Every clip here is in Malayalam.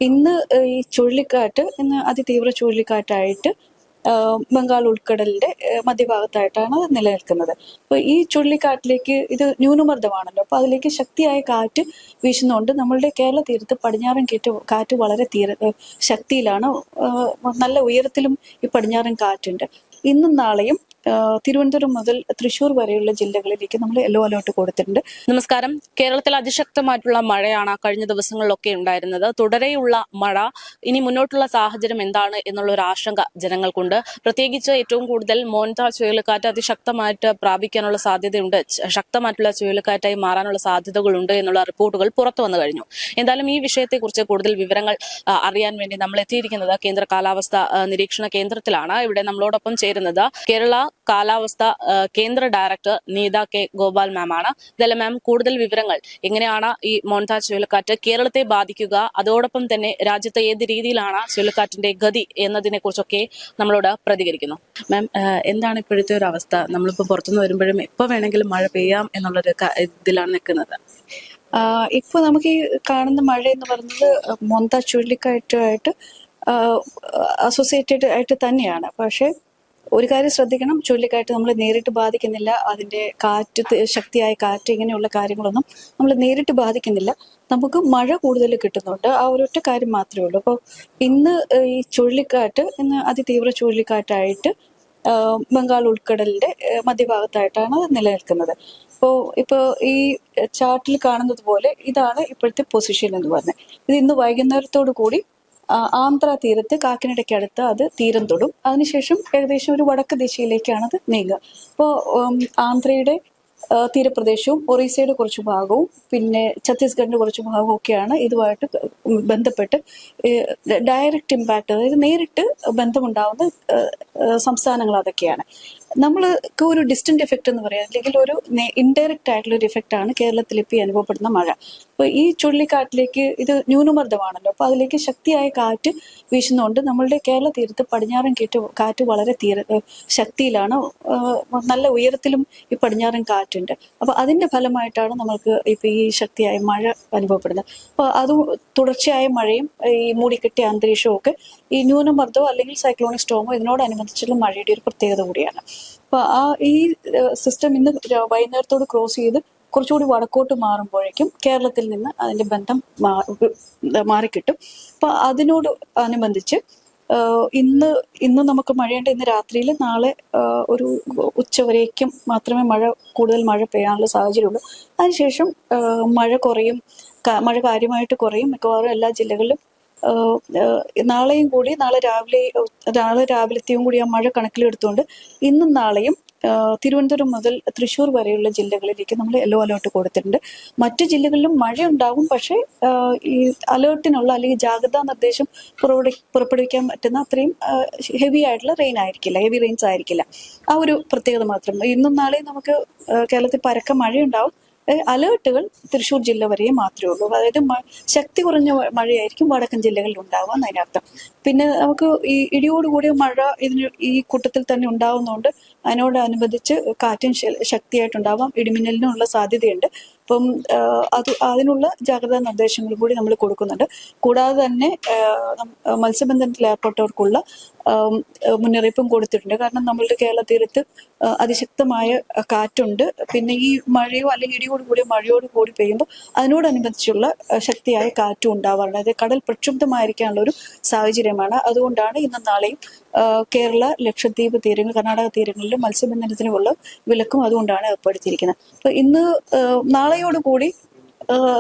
ഇന്ന് ഈ ചുഴലിക്കാറ്റ് ഇന്ന് അതിതീവ്ര ചുഴലിക്കാറ്റായിട്ട് ബംഗാൾ ഉൾക്കടലിന്റെ മധ്യഭാഗത്തായിട്ടാണ് നിലനിൽക്കുന്നത്. അപ്പോൾ ഈ ചുഴലിക്കാറ്റിലേക്ക് ഇത് ന്യൂനമർദ്ദമാണല്ലോ, അപ്പോൾ അതിലേക്ക് ശക്തിയായ കാറ്റ് വീശുന്നതുകൊണ്ട് നമ്മളുടെ കേരള തീരത്ത് പടിഞ്ഞാറൻ കാറ്റ് വളരെ ശക്തിയിലാണ്. നല്ല ഉയരത്തിലും ഈ പടിഞ്ഞാറൻ കാറ്റുണ്ട്. ഇന്നും നാളെയും തിരുവനന്തപുരം മുതൽ തൃശ്ശൂർ വരെയുള്ള ജില്ലകളിലേക്ക് നമ്മൾ യെല്ലോ അലേർട്ട് കൊടുത്തിട്ടുണ്ട്. നമസ്കാരം. കേരളത്തിൽ അതിശക്തമായിട്ടുള്ള മഴയാണ് കഴിഞ്ഞ ദിവസങ്ങളിലൊക്കെ ഉണ്ടായിരുന്നത്. തുടരെയുള്ള മഴ ഇനി മുന്നോട്ടുള്ള സാഹചര്യം എന്താണ് എന്നുള്ള ഒരു ആശങ്ക ജനങ്ങൾക്കുണ്ട്. പ്രത്യേകിച്ച് ഏറ്റവും കൂടുതൽ മോൻത ചുഴലിക്കാറ്റ് അതിശക്തമായിട്ട് പ്രാപിക്കാനുള്ള സാധ്യതയുണ്ട്, ശക്തമായിട്ടുള്ള ചുഴലിക്കാറ്റായി മാറാനുള്ള സാധ്യതകളുണ്ട് എന്നുള്ള റിപ്പോർട്ടുകൾ പുറത്തു വന്നു കഴിഞ്ഞു. എന്തായാലും ഈ വിഷയത്തെക്കുറിച്ച് കൂടുതൽ വിവരങ്ങൾ അറിയാൻ വേണ്ടി നമ്മൾ എത്തിയിരിക്കുന്നത് കേന്ദ്ര കാലാവസ്ഥ നിരീക്ഷണ കേന്ദ്രത്തിലാണ്. ഇവിടെ നമ്മളോടൊപ്പം ചേരുന്നത് കേരള കാലാവസ്ഥ കേന്ദ്ര ഡയറക്ടർ നീത കെ ഗോപാൽ മാം ആണ്. ഇതെല്ലാം മാം, കൂടുതൽ വിവരങ്ങൾ എങ്ങനെയാണ് ഈ മോൻത ചുഴലിക്കാറ്റ് കേരളത്തെ ബാധിക്കുക, അതോടൊപ്പം തന്നെ രാജ്യത്തെ ഏത് രീതിയിലാണ് ചുഴലിക്കാറ്റിന്റെ ഗതി എന്നതിനെ കുറിച്ചൊക്കെ നമ്മളോട് പ്രതികരിക്കുന്നു. മാം, എന്താണ് ഇപ്പോഴത്തെ ഒരു അവസ്ഥ? നമ്മളിപ്പോൾ പുറത്തുനിന്ന് വരുമ്പോഴും എപ്പോൾ വേണമെങ്കിലും മഴ പെയ്യാം എന്നുള്ളൊരു ഇതിലാണ് നിൽക്കുന്നത്. ഇപ്പോൾ നമുക്ക് ഈ കാണുന്ന മഴ എന്ന് പറയുന്നത് മോൻത ചുഴലിക്കാറ്റുമായിട്ട് അസോസിയേറ്റഡ് ആയിട്ട് തന്നെയാണ്. പക്ഷേ ഒരു കാര്യം ശ്രദ്ധിക്കണം, ചുഴലിക്കാറ്റ് നമ്മൾ നേരിട്ട് ബാധിക്കുന്നില്ല. അതിന്റെ ശക്തിയായ കാറ്റ് ഇങ്ങനെയുള്ള കാര്യങ്ങളൊന്നും നമ്മൾ നേരിട്ട് ബാധിക്കുന്നില്ല. നമുക്ക് മഴ കൂടുതൽ കിട്ടുന്നുണ്ട്. ആ ഒരൊറ്റ കാര്യം മാത്രമേ ഉള്ളൂ. അപ്പോൾ ഇന്ന് ഈ ചുഴലിക്കാറ്റ് ഇന്ന് അതിതീവ്ര ചുഴലിക്കാറ്റായിട്ട് ബംഗാൾ ഉൾക്കടലിന്റെ മധ്യഭാഗത്തായിട്ടാണ് നിലനിൽക്കുന്നത്. ഇപ്പോൾ ഈ ചാർട്ടിൽ കാണുന്നത് പോലെ ഇതാണ് ഇപ്പോഴത്തെ പൊസിഷൻ എന്ന് പറഞ്ഞത്. ഇത് ഇന്ന് വൈകുന്നേരത്തോടു കൂടി ആന്ധ്ര തീരത്ത് കാക്കിനടയ്ക്കടുത്ത് അത് തീരം തൊടും. അതിനുശേഷം ഏകദേശം ഒരു വടക്ക് ദിശയിലേക്കാണ് അത് നീങ്ങുക. അപ്പോൾ ആന്ധ്രയുടെ തീരപ്രദേശവും ഒറീസയുടെ കുറച്ച് ഭാഗവും പിന്നെ ഛത്തീസ്ഗഡിന്റെ കുറച്ച് ഭാഗവും ഒക്കെയാണ് ഇതുമായിട്ട് ബന്ധപ്പെട്ട് ഡയറക്റ്റ് ഇമ്പാക്ട്, അതായത് നേരിട്ട് ബന്ധമുണ്ടാവുന്ന സംസ്ഥാനങ്ങൾ അതൊക്കെയാണ്. നമ്മൾക്ക് ഒരു ഡിസ്റ്റന്റ് എഫക്റ്റ് എന്ന് പറയാം, അല്ലെങ്കിൽ ഒരു ഇൻഡയറക്റ്റ് ആയിട്ടുള്ള ഒരു ഇഫക്റ്റ് ആണ് കേരളത്തിൽ ഇപ്പോൾ അനുഭവപ്പെടുന്ന മഴ. അപ്പോൾ ഈ ചുഴലിക്കാറ്റിലേക്ക് ഇത് ന്യൂനമർദ്ദമാണല്ലോ, അപ്പോൾ അതിലേക്ക് ശക്തിയായ കാറ്റ് വീശുന്നതുകൊണ്ട് നമ്മളുടെ കേരള തീരത്ത് പടിഞ്ഞാറൻ കാറ്റ് വളരെ ശക്തിയിലാണ്. നല്ല ഉയരത്തിലും ഈ പടിഞ്ഞാറൻ കാറ്റുണ്ട്. അപ്പോൾ അതിന്റെ ഫലമായിട്ടാണ് നമ്മൾക്ക് ഇപ്പോൾ ഈ ശക്തിയായ മഴ അനുഭവപ്പെടുന്നത്. അപ്പോൾ അത് തുടർച്ചയായ മഴയും ഈ മൂടിക്കെട്ടിയ അന്തരീക്ഷവും ഒക്കെ ഈ ന്യൂനമർദ്ദമോ അല്ലെങ്കിൽ സൈക്ലോണിക് സ്റ്റോമോ ഇതിനോടനുബന്ധിച്ചുള്ള മഴയുടെ ഒരു പ്രത്യേകത കൂടിയാണ്. അപ്പൊ ഈ സിസ്റ്റം ഇന്ന് വൈകുന്നേരത്തോട് ക്രോസ് ചെയ്ത് കുറച്ചുകൂടി വടക്കോട്ട് മാറുമ്പോഴേക്കും കേരളത്തിൽ നിന്ന് അതിന്റെ ബന്ധം മാറിക്കിട്ടും. അപ്പൊ അതിനോട് അനുബന്ധിച്ച് ഇന്ന് നമുക്ക് മഴയുണ്ട്. ഇന്ന് രാത്രിയിൽ, നാളെ ഒരു ഉച്ചവരേക്കും മാത്രമേ കൂടുതൽ മഴ പെയ്യാനുള്ള സാഹചര്യമുള്ളൂ. അതിനുശേഷം മഴ കുറയും, മഴ കാര്യമായിട്ട് കുറയും. മിക്കവാറും എല്ലാ ജില്ലകളിലും നാളെയും കൂടി നാളെ രാവിലത്തെയും കൂടി ആ മഴ കണക്കിലെടുത്തുകൊണ്ട് ഇന്നും നാളെയും തിരുവനന്തപുരം മുതൽ തൃശ്ശൂർ വരെയുള്ള ജില്ലകളിലേക്ക് നമ്മൾ യെല്ലോ അലേർട്ട് കൊടുത്തിട്ടുണ്ട്. മറ്റു ജില്ലകളിലും മഴ ഉണ്ടാകും, പക്ഷേ ഈ അലേർട്ടിനുള്ള അല്ലെങ്കിൽ ജാഗ്രതാ നിർദ്ദേശം പുറപ്പെടുവിക്കാൻ പറ്റുന്ന അത്രയും ഹെവി ആയിട്ടുള്ള ഹെവി റെയിൻസ് ആയിരിക്കില്ല. ആ ഒരു പ്രത്യേകത മാത്രം. ഇന്നും നാളെയും നമുക്ക് കേരളത്തിൽ പരക്കെ മഴയുണ്ടാവും. അലേർട്ടുകൾ തൃശ്ശൂർ ജില്ല വരെ മാത്രമേ ഉള്ളൂ. അതായത് ശക്തി കുറഞ്ഞ മഴയായിരിക്കും വടക്കൻ ജില്ലകളിൽ ഉണ്ടാവുക എന്നതിനർത്ഥം. പിന്നെ നമുക്ക് ഈ ഇടിയോടുകൂടിയ മഴ ഈ കൂട്ടത്തിൽ തന്നെ ഉണ്ടാവുന്നതുകൊണ്ട് അതിനോടനുബന്ധിച്ച് കാറ്റും ശക്തിയായിട്ടുണ്ടാവാം, ഇടിമിന്നലിനുള്ള സാധ്യതയുണ്ട്. അപ്പം അതിനുള്ള ജാഗ്രതാ നിർദ്ദേശങ്ങൾ കൂടി നമ്മൾ കൊടുക്കുന്നുണ്ട്. കൂടാതെ തന്നെ മത്സ്യബന്ധനത്തിൽ ഏർപ്പെട്ടവർക്കുള്ള മുന്നറിയിപ്പും കൊടുത്തിട്ടുണ്ട്. കാരണം നമ്മളുടെ കേരള തീരത്ത് അതിശക്തമായ കാറ്റുണ്ട്. പിന്നെ ഈ മഴയോ അല്ലെങ്കിൽ ഇടിയോടുകൂടിയ മഴയോട് കൂടി പെയ്യുമ്പോൾ അതിനോടനുബന്ധിച്ചുള്ള ശക്തിയായ കാറ്റും ഉണ്ടാവാറുണ്ട്. അതായത് കടൽ പ്രക്ഷുബ്ധമായിരിക്കാനുള്ള ഒരു സാഹചര്യമാണ്. അതുകൊണ്ടാണ് ഇന്നും നാളെയും കേരള, ലക്ഷദ്വീപ് തീരങ്ങൾ, കർണാടക തീരങ്ങളിലും മത്സ്യബന്ധനത്തിനുമുള്ള വിലക്കും അതുകൊണ്ടാണ് ഏർപ്പെടുത്തിയിരിക്കുന്നത്. അപ്പൊ ഇന്ന് നാളെയോടുകൂടി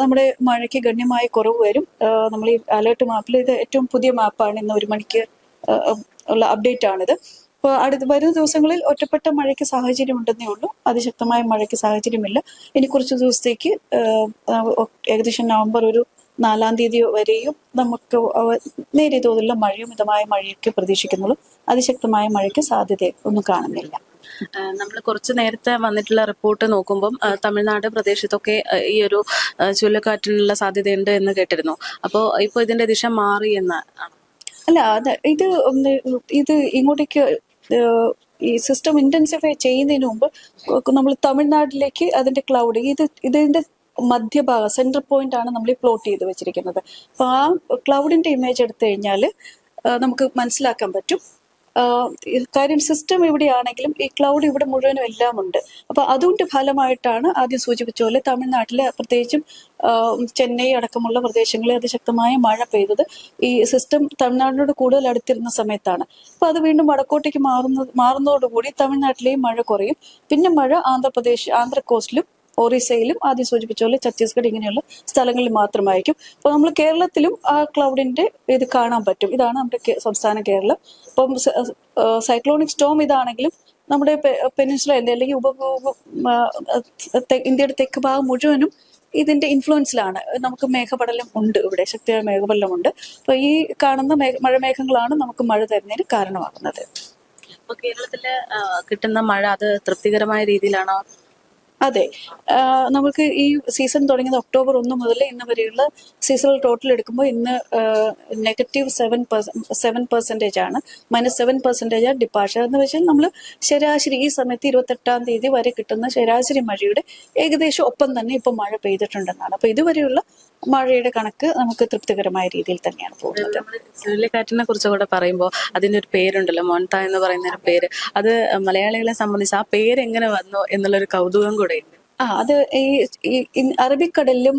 നമ്മുടെ മഴയ്ക്ക് ഗണ്യമായ കുറവ് വരും. നമ്മൾ ഈ അലേർട്ട് മാപ്പിൽ, ഇത് ഏറ്റവും പുതിയ മാപ്പാണ്, ഇന്ന് 1 മണിക്ക് ഉള്ള അപ്ഡേറ്റ് ആണിത്. അപ്പോൾ വരുന്ന ദിവസങ്ങളിൽ ഒറ്റപ്പെട്ട മഴയ്ക്ക് സാഹചര്യം ഉണ്ടെന്നേ ഉള്ളൂ, അതിശക്തമായ മഴയ്ക്ക് സാഹചര്യമില്ല. ഇനി കുറച്ച് ദിവസത്തേക്ക് ഏകദേശം നവംബർ ഒരു 4-ാം തീയതി വരെയും നമുക്ക് നേരിയ തോതിലുള്ള മഴയും മിതമായ മഴയൊക്കെ പ്രതീക്ഷിക്കുന്നുള്ളൂ. അതിശക്തമായ മഴയ്ക്ക് സാധ്യത ഒന്നും കാണുന്നില്ല. നമ്മൾ കുറച്ച് നേരത്തെ വന്നിട്ടുള്ള റിപ്പോർട്ട് നോക്കുമ്പം തമിഴ്നാട് പ്രദേശത്തൊക്കെ ഈ ഒരു ചുഴലിക്കാറ്റിനുള്ള സാധ്യതയുണ്ട് എന്ന് കേട്ടിരുന്നു. അപ്പോൾ ഇപ്പോൾ ഇതിന്റെ ദിശ മാറി എന്ന് അല്ല, ഇത് ഇങ്ങോട്ടേക്ക് ഈ സിസ്റ്റം ഇന്റൻസിഫൈ ചെയ്യുന്നതിന് മുമ്പ് നമ്മൾ തമിഴ്നാട്ടിലേക്ക് അതിന്റെ ക്ലൗഡ് ഇതിന്റെ മധ്യഭാഗം സെൻട്രൽ പോയിന്റ് ആണ് നമ്മൾ ഈ പ്ലോട്ട് ചെയ്ത് വെച്ചിരിക്കുന്നത്. അപ്പോൾ ആ ക്ലൗഡിന്റെ ഇമേജ് എടുത്തു കഴിഞ്ഞാൽ നമുക്ക് മനസ്സിലാക്കാൻ പറ്റും. കാര്യം സിസ്റ്റം എവിടെയാണെങ്കിലും ഈ ക്ലൗഡ് ഇവിടെ മുഴുവനും എല്ലാം ഉണ്ട്. അപ്പൊ അതുകൊണ്ട് ഫലമായിട്ടാണ് ആദ്യം സൂചിപ്പിച്ച പോലെ തമിഴ്നാട്ടിലെ പ്രത്യേകിച്ചും ചെന്നൈ അടക്കമുള്ള പ്രദേശങ്ങളിൽ അതിശക്തമായ മഴ പെയ്തത് ഈ സിസ്റ്റം തമിഴ്നാടിനോട് കൂടുതൽ അടുത്തിരുന്ന സമയത്താണ്. അപ്പൊ അത് വീണ്ടും വടക്കോട്ടേക്ക് മാറുന്നതോടുകൂടി തമിഴ്നാട്ടിലെയും മഴ കുറയും. പിന്നെ മഴ ആന്ധ്ര കോസ്റ്റിലും ഒറീസയിലും ആദ്യം സൂചിപ്പിച്ച പോലെ ഛത്തീസ്ഗഡ് ഇങ്ങനെയുള്ള സ്ഥലങ്ങളിൽ മാത്രമായിരിക്കും. അപ്പോൾ നമ്മൾ കേരളത്തിലും ആ ക്ലൗഡിന്റെ ഇത് കാണാൻ പറ്റും. ഇതാണ് നമ്മുടെ സംസ്ഥാന കേരളം. അപ്പം സൈക്ലോണിക് സ്റ്റോം ഇതാണെങ്കിലും നമ്മുടെ പെനിൻസുലയിലെ അല്ലെങ്കിൽ ഇന്ത്യയുടെ തെക്ക് ഭാഗം മുഴുവനും ഇതിന്റെ ഇൻഫ്ലുവൻസിലാണ്. നമുക്ക് മേഘപടലം ഉണ്ട്, ഇവിടെ ശക്തിയായ മേഘപടലമുണ്ട്. അപ്പൊ ഈ കാണുന്ന മഴമേഘങ്ങളാണ് നമുക്ക് മഴ തരുന്നതിന് കാരണമാകുന്നത്. അപ്പൊ കേരളത്തില് കിട്ടുന്ന മഴ അത് തൃപ്തികരമായ രീതിയിലാണോ? അതെ, നമുക്ക് ഈ സീസൺ തുടങ്ങിയത് ഒക്ടോബർ 1 മുതൽ ഇന്ന് വരെയുള്ള സീസണൽ ടോട്ടൽ എടുക്കുമ്പോൾ ഇന്ന് -7% ആണ്, -7% ഡിപ്പാർച്ചർ എന്ന് വെച്ചാൽ നമ്മൾ ശരാശരി ഈ സമയത്ത് 28-ാം തീയതി വരെ കിട്ടുന്ന ശരാശരി മഴയുടെ ഏകദേശം ഒപ്പം തന്നെ ഇപ്പൊ മഴ പെയ്തിട്ടുണ്ടെന്നാണ്. അപ്പൊ ഇതുവരെയുള്ള മഴയുടെ കണക്ക് നമുക്ക് തൃപ്തികരമായ രീതിയിൽ തന്നെയാണ് പോകുന്നത്. ചുഴലിക്കാറ്റിനെ കുറിച്ച് കൂടെ പറയുമ്പോൾ അതിന്റെ ഒരു പേരുണ്ടല്ലോ, മോൻത എന്ന് പറയുന്ന ഒരു പേര്, അത് മലയാളികളെ സംബന്ധിച്ച് ആ പേര് എങ്ങനെ വന്നു എന്നുള്ളൊരു കൗതുകം കൂടെ ഉണ്ട്. അത് ഈ അറബിക്കടലിലും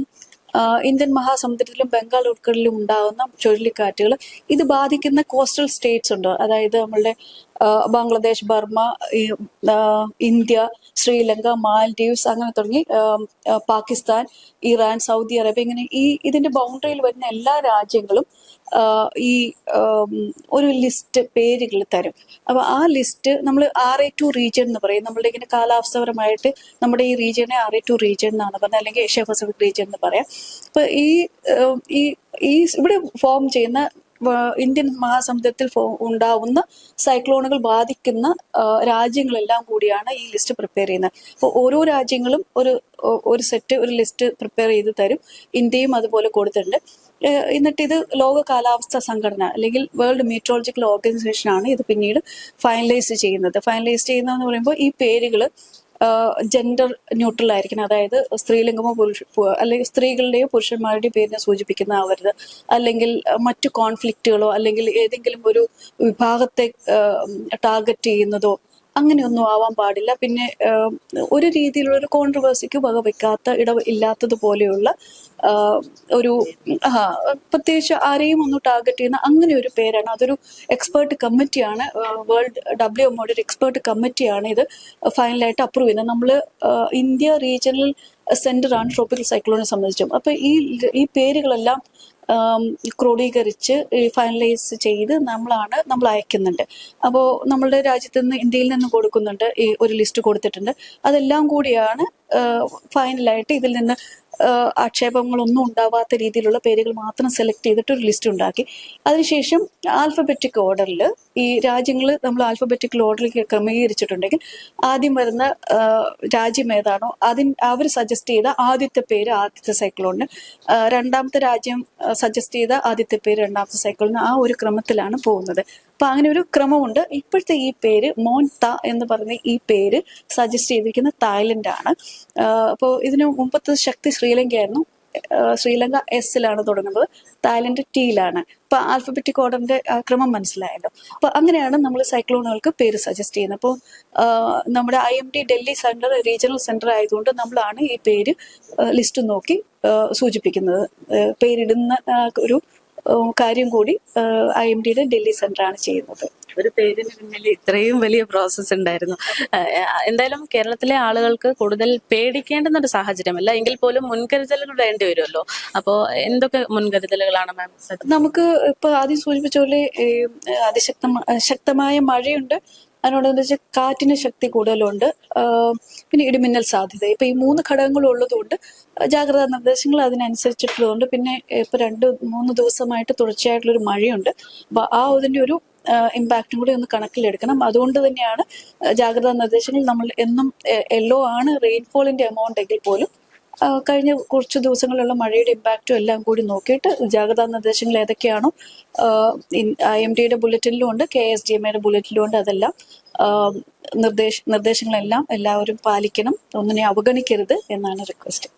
ഇന്ത്യൻ മഹാസമുദ്രത്തിലും ബംഗാൾ ഉൾക്കടലിലും ഉണ്ടാകുന്ന ചുഴലിക്കാറ്റുകൾ ഇത് ബാധിക്കുന്ന കോസ്റ്റൽ സ്റ്റേറ്റ്സ് ഉണ്ട്. അതായത് നമ്മളുടെ Bangladesh, Burma, India, Sri Lanka, Maldives അങ്ങനെ തുടങ്ങി പാകിസ്ഥാൻ, ഇറാൻ, സൗദി അറേബ്യ, ഇങ്ങനെ ഇതിന്റെ ബൗണ്ടറിയിൽ വരുന്ന എല്ലാ രാജ്യങ്ങളും ഈ ഒരു ലിസ്റ്റ് പേരുകൾ തരും. അപ്പൊ ആ ലിസ്റ്റ് നമ്മൾ RA2 റീജിയൻ എന്ന് പറയും. നമ്മളുടെ ഇങ്ങനെ കാലാവസ്ഥാപരമായിട്ട് നമ്മുടെ ഈ റീജിയനെ RA2 റീജിയൻ എന്നാണ് പറയുന്നത്, അല്ലെങ്കിൽ ഏഷ്യ പസഫിക് റീജിയൻ എന്ന് പറയാം. അപ്പൊ ഈ ഇവിടെ ഫോം ചെയ്യുന്ന ഇന്ത്യൻ മഹാസമുദ്രത്തിൽ ഉണ്ടാവുന്ന സൈക്ലോണുകൾ ബാധിക്കുന്ന രാജ്യങ്ങളെല്ലാം കൂടിയാണ് ഈ ലിസ്റ്റ് പ്രിപ്പയർ ചെയ്യുന്നത്. അപ്പോൾ ഓരോ രാജ്യങ്ങളും ഒരു ലിസ്റ്റ് പ്രിപ്പയർ ചെയ്ത് തരും. ഇന്ത്യയും അതുപോലെ കൊടുത്തിട്ടുണ്ട്. എന്നിട്ട് ഇത് ലോക കാലാവസ്ഥാ സംഘടന അല്ലെങ്കിൽ വേൾഡ് മീറ്ററോളജിക്കൽ ഓർഗനൈസേഷൻ ആണ് ഇത് പിന്നീട് ഫൈനലൈസ് ചെയ്യുന്നതെന്ന് പറയുമ്പോൾ ഈ പേരുകൾ ജെൻഡർ ന്യൂട്രൽ ആയിരിക്കണം. അതായത് സ്ത്രീലിംഗമോ അല്ലെങ്കിൽ സ്ത്രീകളുടെയോ പുരുഷന്മാരുടെയോ പേരിനെ സൂചിപ്പിക്കുന്നതാവരുത്, അല്ലെങ്കിൽ മറ്റു കോൺഫ്ലിക്റ്റുകളോ അല്ലെങ്കിൽ ഏതെങ്കിലും ഒരു വിഭാഗത്തെ ടാർഗറ്റ് ചെയ്യുന്നതോ അങ്ങനെയൊന്നും ആവാൻ പാടില്ല. പിന്നെ ഒരു രീതിയിലുള്ള ഒരു കോൺട്രവേഴ്സിക്ക് വകവെക്കാത്ത ഇല്ലാത്തതുപോലെയുള്ള പ്രത്യേകിച്ച് ആരെയും ഒന്ന് ടാർഗറ്റ് ചെയ്യുന്ന അങ്ങനെ ഒരു പേരാണ്. അതൊരു എക്സ്പേർട്ട് കമ്മിറ്റിയാണ്, വേൾഡ് WMO ഒരു എക്സ്പേർട്ട് കമ്മിറ്റിയാണ് ഇത് ഫൈനലായിട്ട് അപ്രൂവ് ചെയ്യുന്നത്. നമ്മൾ ഇന്ത്യ റീജിയണൽ സെന്റർ ആണ് ട്രോപ്പിക്കൽ സൈക്ലോണിനെ സംബന്ധിച്ചും. അപ്പൊ ഈ പേരുകളെല്ലാം ക്രോഡീകരിച്ച് ഫൈനലൈസ് ചെയ്ത് നമ്മൾ അയക്കുന്നുണ്ട്. അപ്പോൾ നമ്മളുടെ രാജ്യത്ത് നിന്ന് ഇന്ത്യയിൽ നിന്ന് കൊടുക്കുന്നുണ്ട്, ഈ ഒരു ലിസ്റ്റ് കൊടുത്തിട്ടുണ്ട്. അതെല്ലാം കൂടിയാണ് ഫൈനലായിട്ട് ഇതിൽ നിന്ന് ആക്ഷേപങ്ങളൊന്നും ഉണ്ടാവാത്ത രീതിയിലുള്ള പേരുകൾ മാത്രം സെലക്ട് ചെയ്തിട്ട് ഒരു ലിസ്റ്റ് ഉണ്ടാക്കി. അതിനുശേഷം ആൽഫബറ്റിക് ഓർഡറിൽ ഈ രാജ്യങ്ങൾ നമ്മൾ ആൽഫബറ്റിക്കൽ ഓർഡറിൽ ക്രമീകരിച്ചിട്ടുണ്ടെങ്കിൽ ആദ്യം വരുന്ന രാജ്യം ഏതാണോ അവർ സജസ്റ്റ് ചെയ്ത ആദ്യത്തെ പേര് ആദ്യത്തെ സൈക്ലോണിന്, രണ്ടാമത്തെ രാജ്യം സജസ്റ്റ് ചെയ്ത ആദ്യത്തെ പേര് രണ്ടാമത്തെ സൈക്ലോണിന്, ആ ഒരു ക്രമത്തിലാണ് പോകുന്നത്. അപ്പൊ അങ്ങനെ ഒരു ക്രമമുണ്ട്. ഇപ്പോഴത്തെ ഈ പേര് മോൻത എന്ന് പറഞ്ഞ ഈ പേര് സജസ്റ്റ് ചെയ്തിരിക്കുന്ന തായ്ലൻഡ് ആണ്. അപ്പോൾ ഇതിന് മുമ്പത്തെ ശക്തി ശ്രീലങ്കയായിരുന്നു. ശ്രീലങ്ക S-ലാണ് തുടങ്ങുന്നത്, തായ്ലൻഡ് T-ലാണ്. അപ്പൊ ആൽഫബറ്റിക് ഓർഡറിന്റെ ക്രമം മനസ്സിലായല്ലോ. അപ്പൊ അങ്ങനെയാണ് നമ്മൾ സൈക്ലോണുകൾക്ക് പേര് സജസ്റ്റ് ചെയ്യുന്നത്. അപ്പോൾ നമ്മുടെ IMD Delhi centre regional centre ആയതുകൊണ്ട് നമ്മളാണ് ഈ പേര് ലിസ്റ്റ് നോക്കി സൂചിപ്പിക്കുന്നത്. പേരിടുന്ന ഒരു കാര്യം കൂടി IMDയുടെ ഡൽഹി സെന്റർ ആണ് ചെയ്യുന്നത്. ഒരു പേരിന് പിന്നിൽ ഇത്രയും വലിയ പ്രോസസ്സ് ഉണ്ടായിരുന്നു. എന്തായാലും കേരളത്തിലെ ആളുകൾക്ക് കൂടുതൽ പേടിക്കേണ്ടുന്ന ഒരു സാഹചര്യമല്ല, എങ്കിൽ പോലും മുൻകരുതലുകൾ വേണ്ടി വരുമല്ലോ. അപ്പോൾ എന്തൊക്കെ മുൻകരുതലുകളാണ് മാം? നമുക്ക് ഇപ്പൊ ആദ്യം സൂചിപ്പിച്ച പോലെ ശക്തമായ മഴയുണ്ട്, അതിനോടനുബന്ധിച്ച് കാറ്റിന് ശക്തി കൂടുതലുണ്ട്, പിന്നെ ഇടിമിന്നൽ സാധ്യത. ഇപ്പൊ ഈ 3 ഘടകങ്ങൾ ഉള്ളതുകൊണ്ട് ജാഗ്രതാ നിർദ്ദേശങ്ങൾ അതിനനുസരിച്ചിട്ടുള്ളതുകൊണ്ട്, പിന്നെ ഇപ്പൊ 2-3 ദിവസമായിട്ട് തുടർച്ചയായിട്ടുള്ളൊരു മഴയുണ്ട്. അപ്പൊ അതിന്റെ ഒരു ഇമ്പാക്റ്റും കൂടി ഒന്ന് കണക്കിലെടുക്കണം. അതുകൊണ്ട് തന്നെയാണ് ജാഗ്രതാ നിർദ്ദേശങ്ങൾ നമ്മൾ എന്നും യെല്ലോ ആണ് റെയിൻഫോളിന്റെ എമൗണ്ട് എങ്കിൽ പോലും കഴിഞ്ഞ കുറച്ച് ദിവസങ്ങളിലുള്ള മഴയുടെ ഇമ്പാക്റ്റും എല്ലാം കൂടി നോക്കിയിട്ട് ജാഗ്രതാ നിർദ്ദേശങ്ങൾ ഏതൊക്കെയാണോ IMDയുടെ ബുള്ളറ്റിനിലും ഉണ്ട്, KSDMAയുടെ ബുള്ളറ്റിനിലും ഉണ്ട്, അതെല്ലാം നിർദ്ദേശങ്ങളെല്ലാം എല്ലാവരും പാലിക്കണം, ഒന്നിനെ അവഗണിക്കരുത് എന്നാണ് റിക്വസ്റ്റ്.